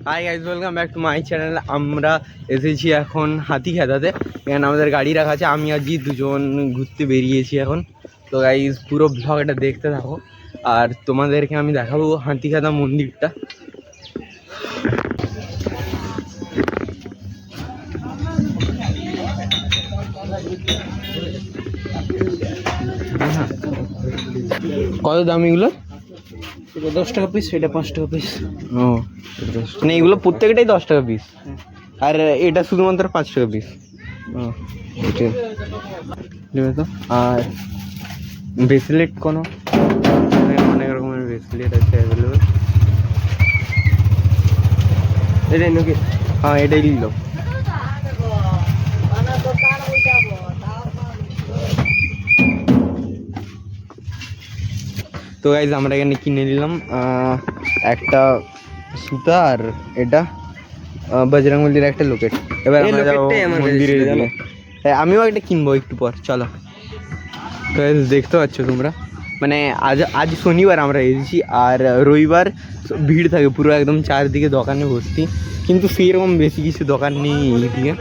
Hi guys, welcome back to my channel. আমরা এসেছি এখন হাতিখেদাতে। এখানে আমাদের গাড়ি রাখা আছে। আমি আর জি দুজন ঘুরতে বেরিয়েছি এখন। তো গাইজ পুরো ব্লগটা দেখতে থাকো, আর তোমাদেরকে আমি দেখাবো হাতিখেদা মন্দিরটা। কত দাম এগুলো? এটা 10 টাকা পিস, এটা 5 টাকা পিস। ও, মানে এগুলো প্রত্যেকটাই 10 টাকা পিস, আর এটা শুধুমাত্র 5 টাকা পিস। ও ঠিক আছে। আর ব্রেসলেট কোনো অনেক রকমের ব্রেসলেট আছে অ্যাভেলেবেল। এটাই নাকি? হ্যাঁ, এটাই নিল। তো গাইজ আমরা এখানে কিনে নিলাম একটা সুতা, আর এটা বজরংবলীর একটা লোকেট। এবার আমরা যাবো মন্দিরে। আমিও একটা কিনবো একটু পর, চলো। তো দেখতে পাচ্ছ তোমরা, মানে আজ শনিবার আমরা এসেছি, আর রবিবার ভিড় থাকে পুরো একদম, চারদিকে দোকানে ভর্তি, কিন্তু সেরকম বেশি কিছু দোকান নেই এইদিকে।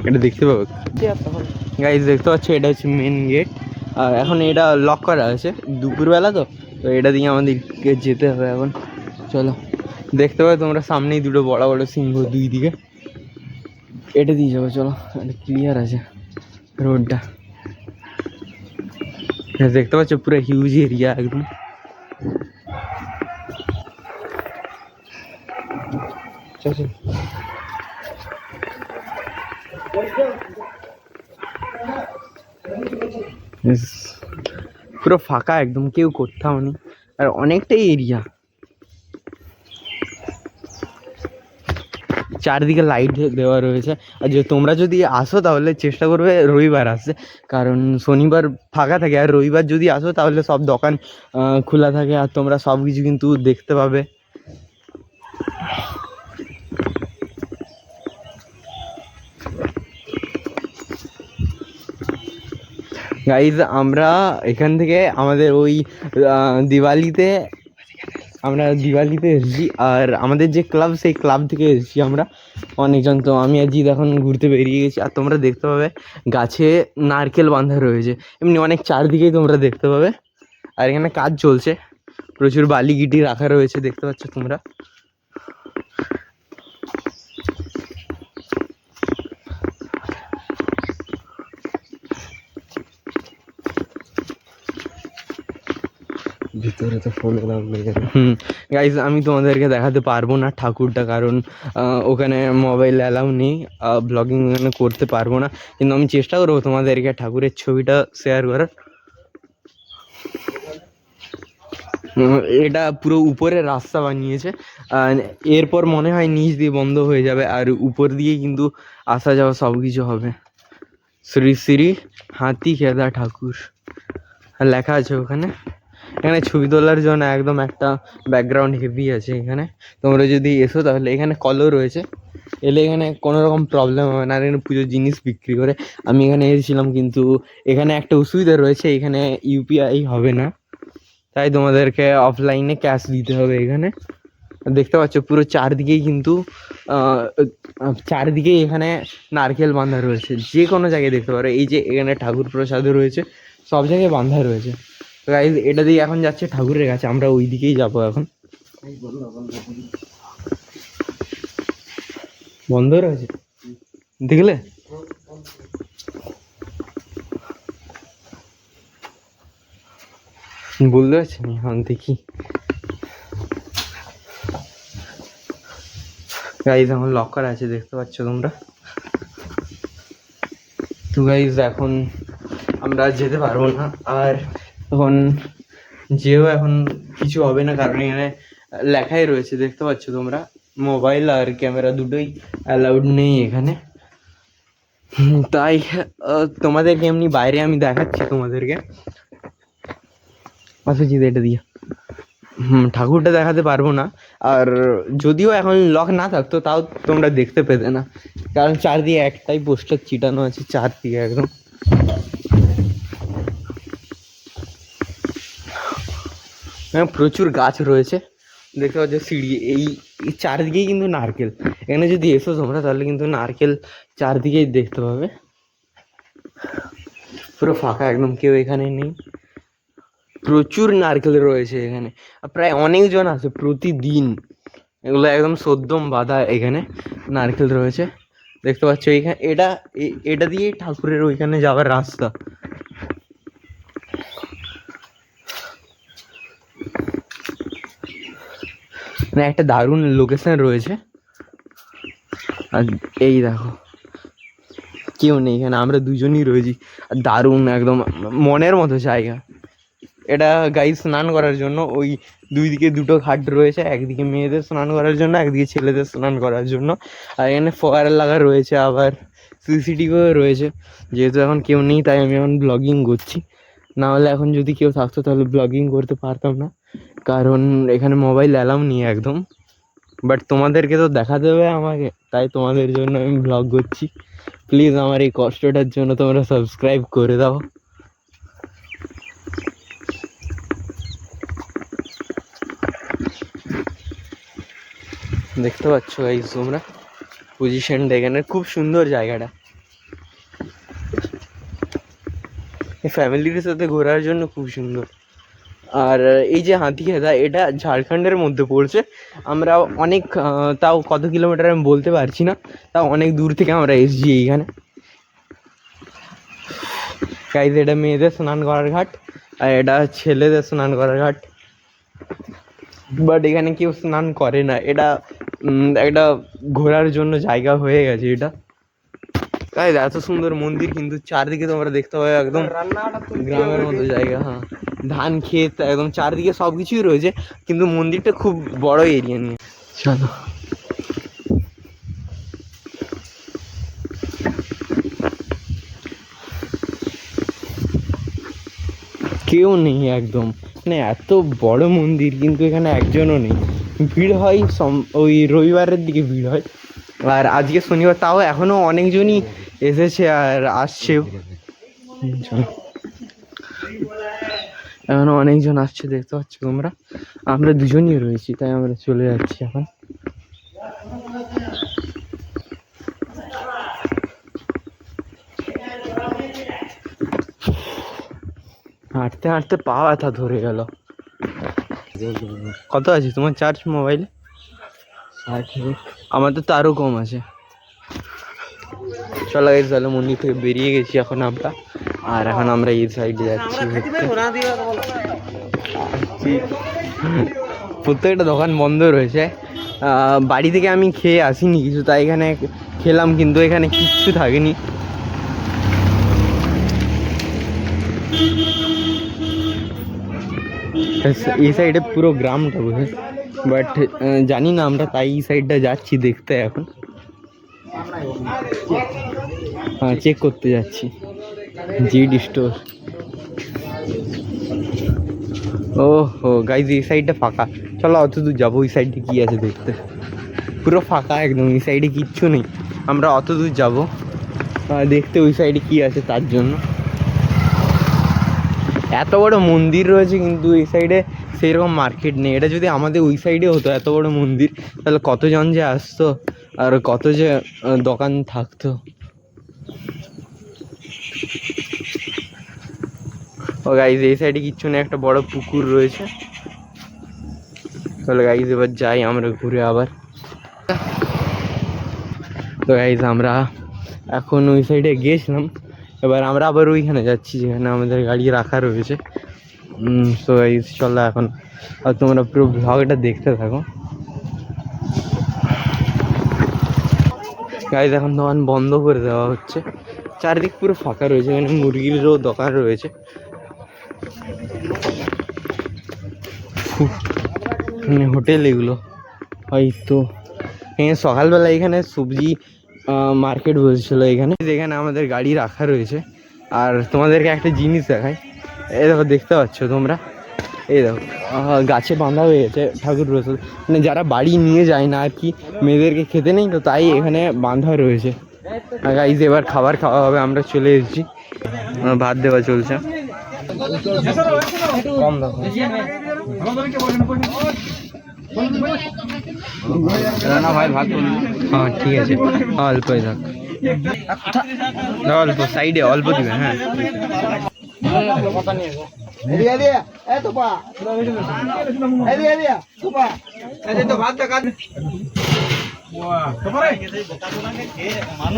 এটা দেখতে পাবো গাইজ, দেখতে পাচ্ছ এটা হচ্ছে মেন গেট। আর এখন এটা লক করা আছে, দুপুরবেলা তো এটা দিয়ে আমাদেরকে যেতে হবে এখন। চলো, দেখতে পাবে তোমরা সামনেই দুটো বড় বড় সিংহ দুই দিকে। এটা দিয়ে যাবো, চলো। এটা ক্লিয়ার আছে রোডটা, দেখতে পাচ্ছ পুরো হিউজ এরিয়া একদম। পুরো ফাঁকা একদম, কেউ কোথাও নেই, আর অনেকটাই এরিয়া। চারদিকে লাইট দেওয়া রয়েছে। আর যে তোমরা যদি আসো তাহলে চেষ্টা করবে রবিবার আসতে, কারণ শনিবার ফাঁকা থাকে, আর রবিবার যদি আসো তাহলে সব দোকান খোলা থাকে, আর তোমরা সব কিছু কিন্তু দেখতে পাবে। গাইজ আমরা এখান থেকে আমাদের ওই দিওয়ালিতে এসেছি, আর আমাদের যে ক্লাব, সেই ক্লাব থেকে এসেছি আমরা অনেকজন। তো আমি আর জিৎ এখন ঘুরতে বেরিয়ে গেছি, আর তোমরা দেখতে পাবে গাছে নারকেল বাঁধা রয়েছে, এমনি অনেক চারদিকেই তোমরা দেখতে পাবে। আর এখানে কাজ চলছে, প্রচুর বালি গিটি রাখা রয়েছে, দেখতে পাচ্ছ তোমরা। ভিতরে তো ফোন গাইজ, আমি তোমাদেরকে দেখাতে পারবো না ঠাকুরটা, কারণ ওখানে মোবাইল অ্যালাউ নেই, ব্লগিং ওখানে করতে পারবো না, কিন্তু আমি চেষ্টা করবো তোমাদেরকে ঠাকুরের ছবিটা শেয়ার করার। এটা পুরো উপরে রাস্তা বানিয়েছে, এরপর মনে হয় নিচ দিয়ে বন্ধ হয়ে যাবে, আর উপর দিয়ে কিন্তু আসা যাওয়া সব কিছু হবে। শ্রী শ্রী হাতিখেদা ঠাকুর লেখা আছে ওখানে। এখানে ছবি তোলার জন্য একদম একটা ব্যাকগ্রাউন্ড হেভি আছে এখানে। তোমরা যদি এসো তাহলে এখানে কলও রয়েছে, এলে এখানে কোনো রকম প্রবলেম হবে না। আর এখানে পুজোর জিনিস বিক্রি করে। আমি এখানে এসেছিলাম, কিন্তু এখানে একটা অসুবিধা রয়েছে, এখানে ইউপিআই হবে না, তাই তোমাদেরকে অফলাইনে ক্যাশ দিতে হবে এখানে। দেখতে পাচ্ছ পুরো চারদিকেই কিন্তু চারদিকেই এখানে নারকেল বাঁধা রয়েছে, যে কোনো জায়গায় দেখতে পারো। এই যে এখানে ঠাকুর প্রসাদও রয়েছে, সব জায়গায় বাঁধা রয়েছে। তো গাইজ, এটা দিয়ে এখন যাচ্ছে ঠাকুরের কাছে, আমরা ওই দিকেই যাবো এখন। বন্ধ রয়েছে দেখলে? বলতে পারছি না, এখন দেখি। গাইজ এখন লক করা আছে, দেখতে পাচ্ছ তোমরা। তো গাইজ এখন আমরা যেতে পারবো না, আর এখন যেও এখন কিছু হবে না, কারণ এখানে লেখাই রয়েছে, দেখতে পাচ্ছ তোমরা, মোবাইল আর ক্যামেরা দুটোই অ্যালাউড নেই এখানে। তাই তোমাদেরকে এমনি বাইরে আমি দেখাচ্ছি তোমাদেরকে। আসুচিত এটা দিয়ে ঠাকুরটা দেখাতে পারবো না, আর যদিও এখন লক না থাকতো তাও তোমরা দেখতে পেতে না, কারণ চারদিকে একটাই পোস্টার চিটানো আছে, চারদিকে একদম। হ্যাঁ প্রচুর গাছ রয়েছে, দেখতে পাচ্ছ সিঁড়ি, এই চারদিকেই কিন্তু নারকেল। এখানে যদি এসো তোমরা তাহলে কিন্তু নারকেল চারদিকেই দেখতে পাবে। পুরো ফাঁকা একদম, কেউ এখানে নেই। প্রচুর নারকেল রয়েছে এখানে, আর প্রায় অনেকজন আছে প্রতিদিন। এগুলো একদম সদ্যম বাঁধা, এখানে নারকেল রয়েছে দেখতে পাচ্ছ। এইখানে এটা দিয়েই ঠাকুরের ওইখানে যাওয়ার রাস্তা। মানে একটা দারুণ লোকেশন রয়েছে। আর এই দেখো কেউ নেই এখানে, আমরা দুজনই রয়েছি। আর দারুণ একদম মনের মতো জায়গা এটা। গাই স্নান করার জন্য ওই দুই দিকে দুটো ঘাট রয়েছে, একদিকে মেয়েদের স্নান করার জন্য, একদিকে ছেলেদের স্নান করার জন্য। আর এখানে ফোয়ারা লাগা রয়েছে, আবার সিসিটিভিও রয়েছে। যেহেতু এখন কেউ নেই তাই আমি এখন ব্লগিং করছি, না হলে এখন যদি কেউ থাকতো তাহলে ব্লগিং করতে পারতাম না, কারণ এখানে মোবাইল অ্যালাউ নেই একদম। বাট তোমাদেরকে তো দেখাতে হবে আমাকে, তাই তোমাদের জন্য আমি ব্লগ করছি। প্লিজ আমার এই কষ্টটার জন্য তোমরা সাবস্ক্রাইব করে দাও। দেখতে পাচ্ছ গাইস তোমরা পজিশনটা, এখানে খুব সুন্দর জায়গাটা। ফ্যামিলির সাথে ঘোরার জন্য খুব সুন্দর। আর এই যে হাতিখেদা, এটা ঝাড়খণ্ডের মধ্যে পড়ছে। আমরা অনেক তাও কত কিলোমিটার আমি বলতে পারছি না, তাও অনেক দূর থেকে আমরা এসেছি এইখানে। গাইস এটা মেয়েদের স্নান করার ঘাট, আর এটা ছেলেদের স্নান করার ঘাট। বাট এখানে কেউ স্নান করে না, এটা একটা ঘোরার জন্য জায়গা হয়ে গেছে এটা। গাইস এত সুন্দর মন্দির, কিন্তু চারদিকে তোমরা দেখতে পাবে একদম গ্রামের মতো জায়গা। হ্যাঁ, ধান ক্ষেত একদম চারদিকে সব কিছুই রয়েছে, কিন্তু মন্দিরটা খুব বড় এরিয়া নিয়ে। চলো কেউ নেই একদম, মানে এত বড় মন্দির কিন্তু এখানে একজনও নেই। ভিড় হয় ওই রবিবারের দিকে ভিড় হয়, আর আজকে শনিবার, তাও এখনও অনেকজনই এসেছে আর আসছেও। এখনও অনেকজন আসছে দেখতে পাচ্ছ তোমরা। আমরা দুজনই রয়েছি তাই আমরা চলে যাচ্ছি এখন। হাঁটতে হাঁটতে পা ব্যথা ধরে গেল। কত আছে তোমার চার্জ মোবাইলে? আমার তো আরও কম আছে। চলো গেছি তাহলে, মন্দির থেকে বেরিয়ে গেছি এখন আমরা, আর এখন আমরা এই সাইডে যাচ্ছি। প্রত্যেকটা দোকান বন্ধ রয়েছে। বাড়ি থেকে আমি খেয়ে আসিনি কিছু, তাই এখানে খেলাম, কিন্তু এখানে কিচ্ছু থাকেনি। এই সাইডে পুরো গ্রামটা বোঝে, বাট জানি না আমরা, তাই এই সাইডটা যাচ্ছি দেখতে এখন। হ্যাঁ চেক করতে যাচ্ছি জিড স্টোর। ও হো গাইজ এই সাইডটা ফাঁকা, চলো অত দূর যাবো। ওই সাইডে কি আছে দেখতে, পুরো ফাঁকা একদম, এই সাইডে কিচ্ছু নেই। আমরা অত দূর যাবো দেখতে ওই সাইডে কি আছে তার জন্য। এত বড় মন্দির রয়েছে কিন্তু এই সাইডে সেই রকম মার্কেট নেই। এটা যদি আমাদের ওই সাইডে হতো এত বড় মন্দির, তাহলে কতজন যে আসতো আর কত যে দোকান থাকতো। ও গাইজ এই সাইডে কিচ্ছু নেই, একটা বড় পুকুর রয়েছে। তাহলে গাইজ এবার যাই আমরা ঘুরে আবার। তো গাইজ আমরা এখন ওই সাইডে গিয়েছিলাম, এবার আমরা আবার ওইখানে যাচ্ছি যেখানে আমাদের গাড়ি রাখা রয়েছে। তো গাইজ চলো এখন, আর তোমরা পুরো ব্লগটা দেখতে থাকো। গাইজ এখন দোকান বন্ধ করে দেওয়া হচ্ছে, চারিদিক পুরো ফাঁকা রয়েছে। এখানে মুরগিরও দোকান রয়েছে। মানে হোটেল এগুলো হয়তো। এখানে সকালবেলা এখানে সবজি মার্কেট বসেছিলো এখানে, যেখানে আমাদের গাড়ি রাখা রয়েছে। আর তোমাদেরকে একটা জিনিস দেখাই, এই দেখো দেখতে পাচ্ছ তোমরা, এই দেখো গাছে বাঁধা হয়ে গেছে ঠাকুর রয়েছে। মানে যারা বাড়ি নিয়ে যায় না আর কি, মেয়েদেরকে খেতে নেই তো, তাই এখানে বাঁধা রয়েছে। আর গাইজ এবার খাবার খাওয়া হবে, আমরা চলে এসেছি, ভাত দেওয়া চলছে। কম দেখো না ভাই ভাত করুন। হ্যাঁ ঠিক আছে, অল্পই থাক, অল্প সাইডে অল্প দিবেন। হ্যাঁ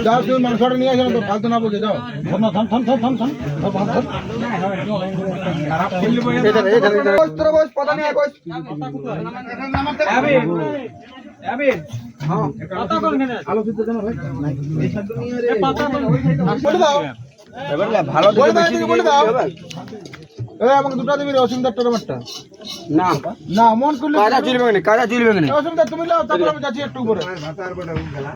যাও তুমি মাংসটা নিয়ে আসো না তো, ফালতু না বলছে, যাও। থাম থাম থাম থাম থাম থাম থাম থাম। বস, তোরা বস, পাতা নিয়ে আয়, বস। আলো সিদ্ধ দেন ভাই। বলে দাও। ভালো বলে দাও, এদিকে বলে দাও। এই আমাকে দুটো দিবি রে, অসুবিধার টোরমারটা। না না মন করলে কাজা চলবে না, কাজা চলবে না। অসুবিধা তুমি লাও, তারপর আমি যাচ্ছি একটু উপরে। কালা